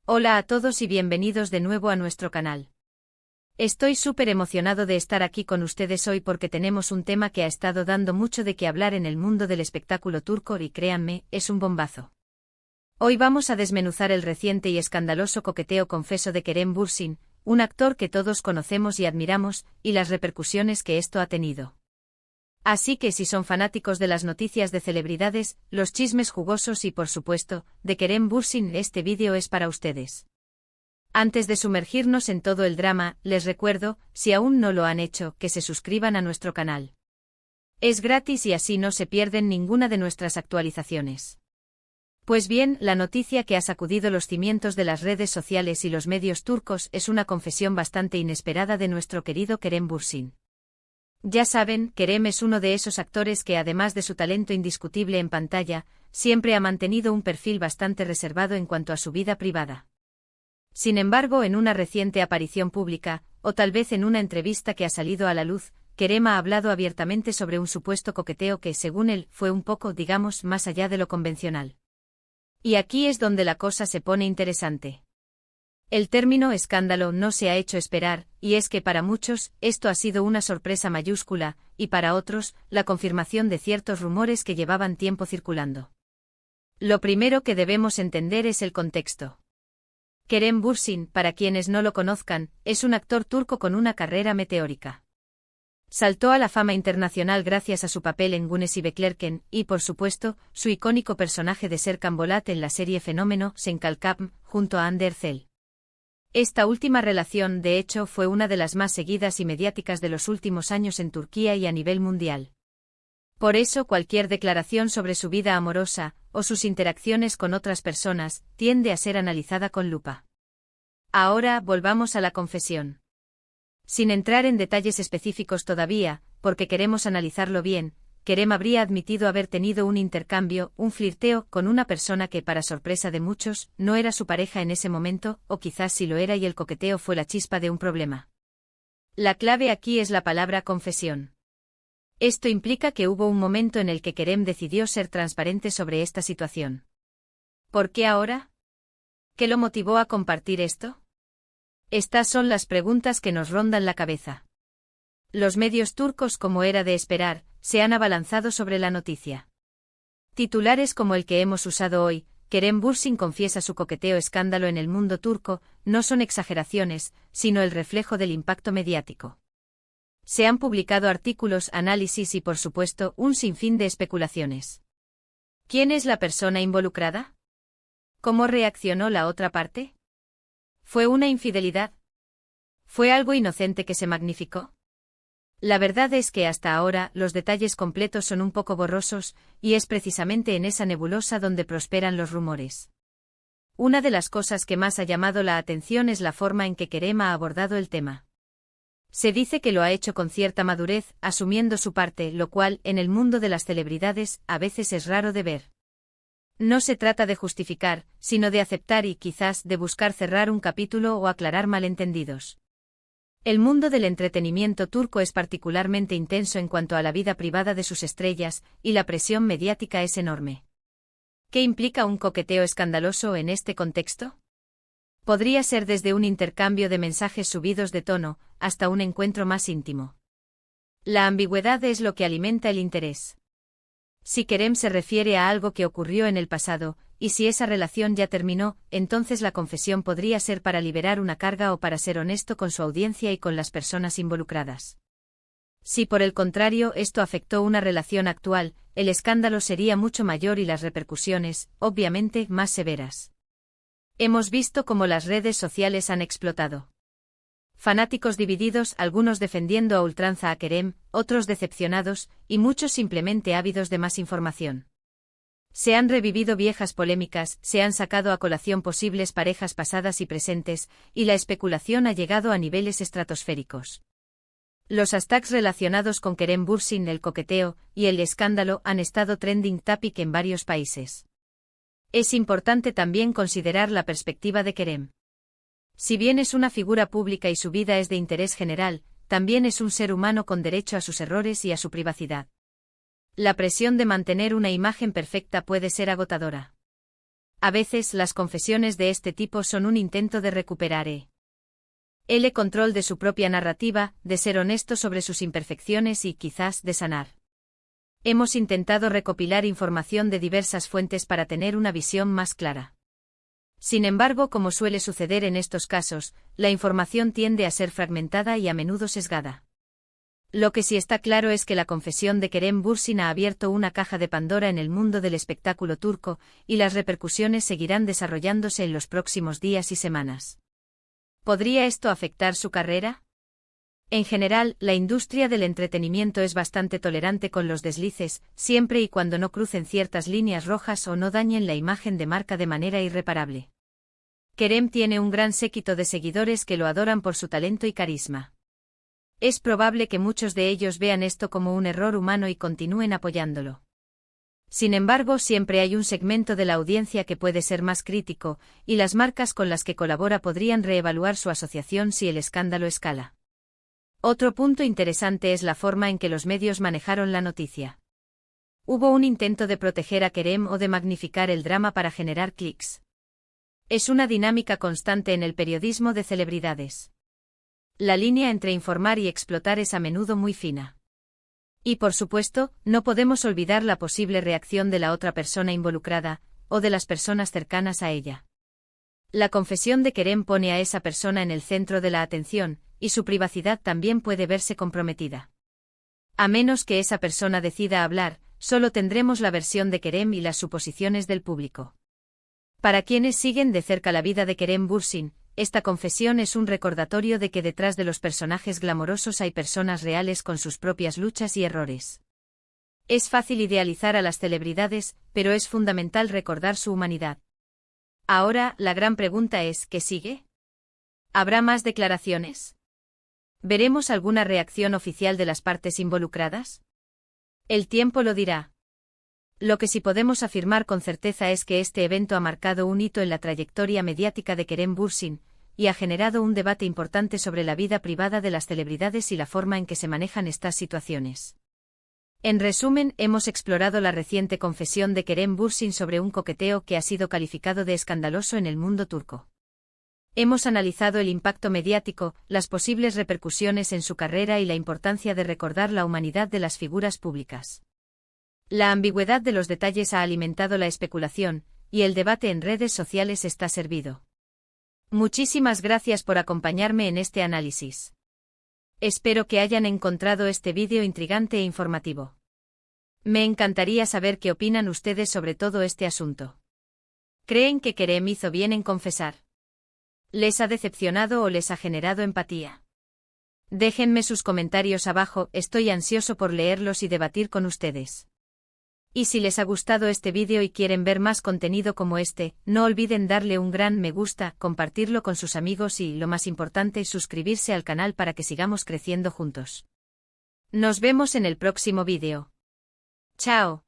Hola a todos y bienvenidos de nuevo a nuestro canal. Estoy súper emocionado de estar aquí con ustedes hoy porque tenemos un tema que ha estado dando mucho de qué hablar en el mundo del espectáculo turco y créanme, es un bombazo. Hoy vamos a desmenuzar el reciente y escandaloso coqueteo confeso de Kerem Bürsin, un actor que todos conocemos y admiramos, y las repercusiones que esto ha tenido. Así que si son fanáticos de las noticias de celebridades, los chismes jugosos y por supuesto, de Kerem Bürsin, este vídeo es para ustedes. Antes de sumergirnos en todo el drama, les recuerdo, si aún no lo han hecho, que se suscriban a nuestro canal. Es gratis y así no se pierden ninguna de nuestras actualizaciones. Pues bien, la noticia que ha sacudido los cimientos de las redes sociales y los medios turcos es una confesión bastante inesperada de nuestro querido Kerem Bürsin. Ya saben, Kerem es uno de esos actores que además de su talento indiscutible en pantalla, siempre ha mantenido un perfil bastante reservado en cuanto a su vida privada. Sin embargo, en una reciente aparición pública, o tal vez en una entrevista que ha salido a la luz, Kerem ha hablado abiertamente sobre un supuesto coqueteo que, según él, fue un poco, digamos, más allá de lo convencional. Y aquí es donde la cosa se pone interesante. El término escándalo no se ha hecho esperar, y es que para muchos, esto ha sido una sorpresa mayúscula, y para otros, la confirmación de ciertos rumores que llevaban tiempo circulando. Lo primero que debemos entender es el contexto. Kerem Bürsin, para quienes no lo conozcan, es un actor turco con una carrera meteórica. Saltó a la fama internacional gracias a su papel en Güneş y Beklerken, y por supuesto, su icónico personaje de Serkan Bolat en la serie Fenómeno, Senkalkapm, junto a Hande Erçel. Esta última relación, de hecho, fue una de las más seguidas y mediáticas de los últimos años en Turquía y a nivel mundial. Por eso cualquier declaración sobre su vida amorosa, o sus interacciones con otras personas, tiende a ser analizada con lupa. Ahora, volvamos a la confesión. Sin entrar en detalles específicos todavía, porque queremos analizarlo bien, Kerem habría admitido haber tenido un intercambio, un flirteo, con una persona que, para sorpresa de muchos, no era su pareja en ese momento, o quizás sí lo era y el coqueteo fue la chispa de un problema. La clave aquí es la palabra confesión. Esto implica que hubo un momento en el que Kerem decidió ser transparente sobre esta situación. ¿Por qué ahora? ¿Qué lo motivó a compartir esto? Estas son las preguntas que nos rondan la cabeza. Los medios turcos, como era de esperar, se han abalanzado sobre la noticia. Titulares como el que hemos usado hoy, Kerem Bürsin confiesa su coqueteo escándalo en el mundo turco, no son exageraciones, sino el reflejo del impacto mediático. Se han publicado artículos, análisis y por supuesto, un sinfín de especulaciones. ¿Quién es la persona involucrada? ¿Cómo reaccionó la otra parte? ¿Fue una infidelidad? ¿Fue algo inocente que se magnificó? La verdad es que hasta ahora los detalles completos son un poco borrosos, y es precisamente en esa nebulosa donde prosperan los rumores. Una de las cosas que más ha llamado la atención es la forma en que Kerem ha abordado el tema. Se dice que lo ha hecho con cierta madurez, asumiendo su parte, lo cual, en el mundo de las celebridades, a veces es raro de ver. No se trata de justificar, sino de aceptar y, quizás, de buscar cerrar un capítulo o aclarar malentendidos. El mundo del entretenimiento turco es particularmente intenso en cuanto a la vida privada de sus estrellas, y la presión mediática es enorme. ¿Qué implica un coqueteo escandaloso en este contexto? Podría ser desde un intercambio de mensajes subidos de tono, hasta un encuentro más íntimo. La ambigüedad es lo que alimenta el interés. Si Kerem se refiere a algo que ocurrió en el pasado, y si esa relación ya terminó, entonces la confesión podría ser para liberar una carga o para ser honesto con su audiencia y con las personas involucradas. Si por el contrario esto afectó una relación actual, el escándalo sería mucho mayor y las repercusiones, obviamente, más severas. Hemos visto cómo las redes sociales han explotado. Fanáticos divididos, algunos defendiendo a ultranza a Kerem, otros decepcionados, y muchos simplemente ávidos de más información. Se han revivido viejas polémicas, se han sacado a colación posibles parejas pasadas y presentes, y la especulación ha llegado a niveles estratosféricos. Los hashtags relacionados con Kerem Bürsin, el coqueteo, y el escándalo han estado trending topic en varios países. Es importante también considerar la perspectiva de Kerem. Si bien es una figura pública y su vida es de interés general, también es un ser humano con derecho a sus errores y a su privacidad. La presión de mantener una imagen perfecta puede ser agotadora. A veces las confesiones de este tipo son un intento de recuperar el control de su propia narrativa, de ser honesto sobre sus imperfecciones y, quizás, de sanar. Hemos intentado recopilar información de diversas fuentes para tener una visión más clara. Sin embargo, como suele suceder en estos casos, la información tiende a ser fragmentada y a menudo sesgada. Lo que sí está claro es que la confesión de Kerem Bürsin ha abierto una caja de Pandora en el mundo del espectáculo turco, y las repercusiones seguirán desarrollándose en los próximos días y semanas. ¿Podría esto afectar su carrera? En general, la industria del entretenimiento es bastante tolerante con los deslices, siempre y cuando no crucen ciertas líneas rojas o no dañen la imagen de marca de manera irreparable. Kerem tiene un gran séquito de seguidores que lo adoran por su talento y carisma. Es probable que muchos de ellos vean esto como un error humano y continúen apoyándolo. Sin embargo, siempre hay un segmento de la audiencia que puede ser más crítico, y las marcas con las que colabora podrían reevaluar su asociación si el escándalo escala. Otro punto interesante es la forma en que los medios manejaron la noticia. Hubo un intento de proteger a Kerem o de magnificar el drama para generar clics. Es una dinámica constante en el periodismo de celebridades. La línea entre informar y explotar es a menudo muy fina. Y por supuesto, no podemos olvidar la posible reacción de la otra persona involucrada, o de las personas cercanas a ella. La confesión de Kerem pone a esa persona en el centro de la atención, y su privacidad también puede verse comprometida. A menos que esa persona decida hablar, solo tendremos la versión de Kerem y las suposiciones del público. Para quienes siguen de cerca la vida de Kerem Bürsin, esta confesión es un recordatorio de que detrás de los personajes glamorosos hay personas reales con sus propias luchas y errores. Es fácil idealizar a las celebridades, pero es fundamental recordar su humanidad. Ahora, la gran pregunta es, ¿qué sigue? ¿Habrá más declaraciones? ¿Veremos alguna reacción oficial de las partes involucradas? El tiempo lo dirá. Lo que sí podemos afirmar con certeza es que este evento ha marcado un hito en la trayectoria mediática de Kerem Bürsin, y ha generado un debate importante sobre la vida privada de las celebridades y la forma en que se manejan estas situaciones. En resumen, hemos explorado la reciente confesión de Kerem Bürsin sobre un coqueteo que ha sido calificado de escandaloso en el mundo turco. Hemos analizado el impacto mediático, las posibles repercusiones en su carrera y la importancia de recordar la humanidad de las figuras públicas. La ambigüedad de los detalles ha alimentado la especulación, y el debate en redes sociales está servido. Muchísimas gracias por acompañarme en este análisis. Espero que hayan encontrado este vídeo intrigante e informativo. Me encantaría saber qué opinan ustedes sobre todo este asunto. ¿Creen que Kerem hizo bien en confesar? ¿Les ha decepcionado o les ha generado empatía? Déjenme sus comentarios abajo, estoy ansioso por leerlos y debatir con ustedes. Y si les ha gustado este vídeo y quieren ver más contenido como este, no olviden darle un gran me gusta, compartirlo con sus amigos y, lo más importante, suscribirse al canal para que sigamos creciendo juntos. Nos vemos en el próximo vídeo. ¡Chao!